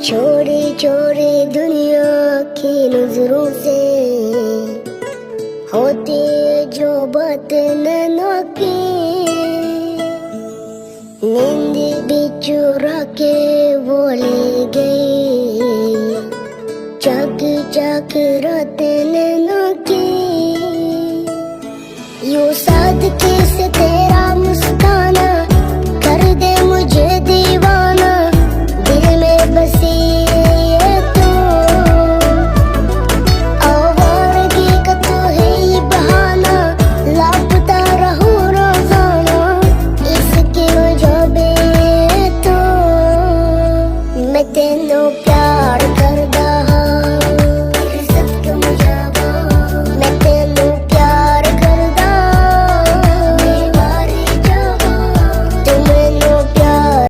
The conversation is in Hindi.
छोड़े छोड़े दुनिया की नजरों से होते जो बात नैनों की, नींद भी चुरा के वो ले गई। चाक चाक रात